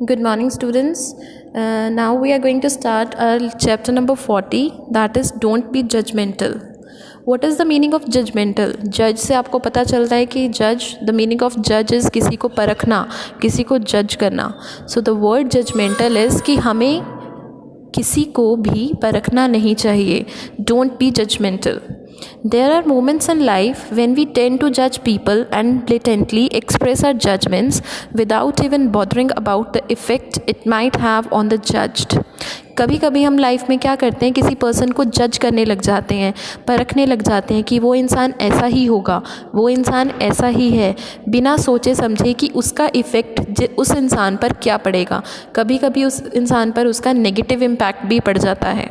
Good morning, students. Now we are going to start our chapter number 40, that is don't be judgmental. What is the meaning of judgmental? जज से आपको पता चलता है कि जज, द मीनिंग ऑफ जज इज़ किसी को परखना, किसी को जज करना. So the word judgemental is कि हमें किसी को भी परखना नहीं चाहिए. Don't be judgemental. There are moments in life when we tend to judge people and blatantly express our judgments without even bothering about the effect it might have on the judged. कभी कभी हम life में क्या करते हैं, किसी person को जज करने लग जाते हैं, परखने लग जाते हैं कि वो इंसान ऐसा ही होगा, वो इंसान ऐसा ही है, बिना सोचे समझे कि उसका इफ़ेक्ट उस इंसान पर क्या पड़ेगा. कभी कभी उस इंसान पर उसका नेगेटिव इम्पैक्ट भी पड़ जाता है.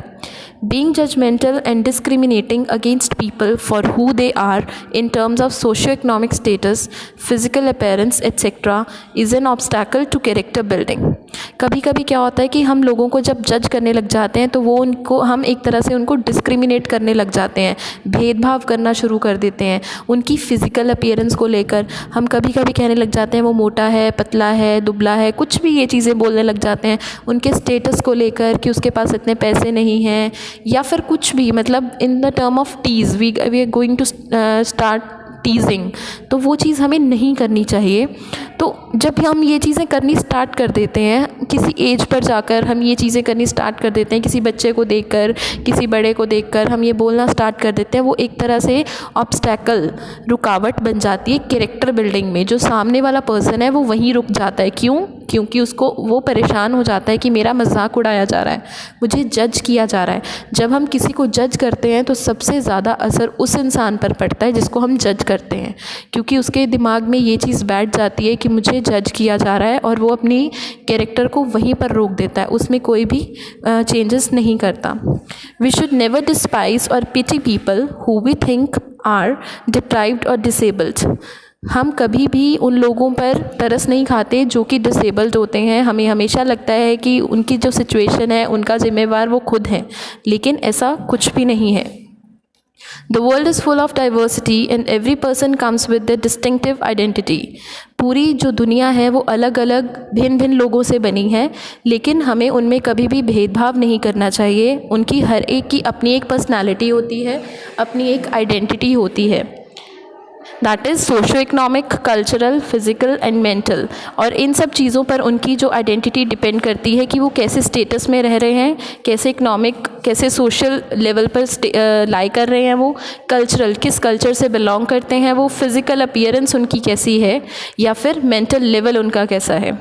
Being judgmental and discriminating against people for who they are in terms of socioeconomic status, physical appearance, etc. is an obstacle to character building. कभी कभी क्या होता है कि हम लोगों को जब जज करने लग जाते हैं तो वो उनको हम एक तरह से उनको डिस्क्रिमिनेट करने लग जाते हैं, भेदभाव करना शुरू कर देते हैं. उनकी फ़िज़िकल अपीयरेंस को लेकर हम कभी कभी कहने लग जाते हैं वो मोटा है, पतला है, दुबला है, कुछ भी ये चीज़ें बोलने लग जाते हैं. उनके स्टेटस को लेकर कि उसके पास इतने पैसे नहीं हैं या फिर कुछ भी, मतलब in the term of tease we are going to start teasing. तो वो चीज़ हमें नहीं करनी चाहिए. तो जब हम ये चीज़ें करनी स्टार्ट कर देते हैं, किसी एज पर जाकर हम ये चीज़ें करनी स्टार्ट कर देते हैं, किसी बच्चे को देखकर, किसी बड़े को देखकर हम ये बोलना स्टार्ट कर देते हैं, वो एक तरह से ऑब्स्टैकल, रुकावट बन जाती है कैरेक्टर बिल्डिंग में. जो सामने वाला पर्सन है वो वहीं रुक जाता है. क्यों? क्योंकि उसको वो परेशान हो जाता है कि मेरा मजाक उड़ाया जा रहा है, मुझे जज किया जा रहा है. जब हम किसी को जज करते हैं तो सबसे ज़्यादा असर उस इंसान पर पड़ता है जिसको हम जज करते हैं, क्योंकि उसके दिमाग में ये चीज़ बैठ जाती है कि मुझे जज किया जा रहा है और वो अपनी कैरेक्टर को वहीं पर रोक देता है, उसमें कोई भी चेंजेस नहीं करता. We should never despise or pity people who we think are deprived or disabled. हम कभी भी उन लोगों पर तरस नहीं खाते जो कि डिसेबल्ड होते हैं. हमें हमेशा लगता है कि उनकी जो सिचुएशन है उनका जिम्मेवार वो खुद हैं, लेकिन ऐसा कुछ भी नहीं है. The world is full of diversity and every person comes with their distinctive identity. पूरी जो दुनिया है वो अलग अलग भिन्न भिन्न लोगों से बनी है, लेकिन हमें उनमें कभी भी भेदभाव नहीं करना चाहिए. उनकी हर एक की अपनी एक पर्सनालिटी होती है, अपनी एक आइडेंटिटी होती है. That is socio economic, cultural, physical and mental. और इन सब चीज़ों पर उनकी जो आइडेंटिटी डिपेंड करती है कि वो कैसे स्टेटस में रह रहे हैं, कैसे इकनॉमिक, कैसे सोशल लेवल पर लाई कर रहे हैं, वो कल्चरल, किस कल्चर से बिलोंग करते हैं, वो फिज़िकल अपीयरेंस उनकी कैसी है, या फिर मेंटल लेवल उनका कैसा है.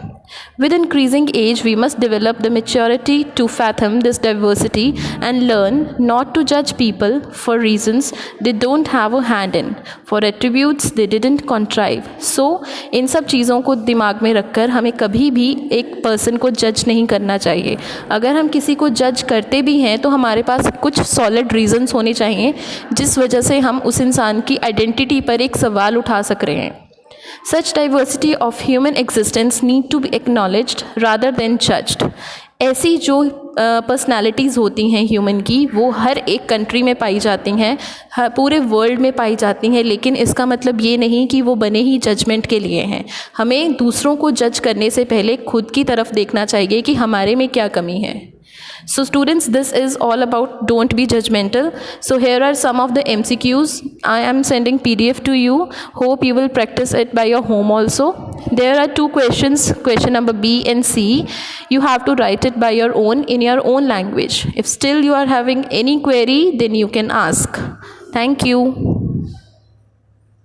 With increasing age, we must develop the maturity to fathom this diversity and learn not to judge people for reasons they don't have a hand in, for attributes they didn't contrive. So, इन सब चीज़ों को दिमाग में रखकर हमें कभी भी एक पर्सन को जज नहीं करना चाहिए. अगर हम किसी को जज करते भी हैं तो हमारे पास कुछ सॉलिड रीजंस होने चाहिए जिस वजह से हम उस इंसान की आइडेंटिटी पर एक सवाल उठा सक रहे हैं. Such diversity of human existence need to be acknowledged rather than judged. ऐसी जो पर्सनालिटीज़ होती हैं ह्यूमन की, वो हर एक कंट्री में पाई जाती हैं, पूरे वर्ल्ड में पाई जाती हैं, लेकिन इसका मतलब ये नहीं कि वो बने ही जजमेंट के लिए हैं. हमें दूसरों को जज करने से पहले खुद की तरफ देखना चाहिए कि हमारे में क्या कमी है. So students, this is all about don't be judgmental. So here are some of the MCQs. I am sending PDF to you. Hope you will practice it by your home also. There are 2 questions, question number B and C. You have to write it by your own in your own language. If still you are having any query, then you can ask. Thank you.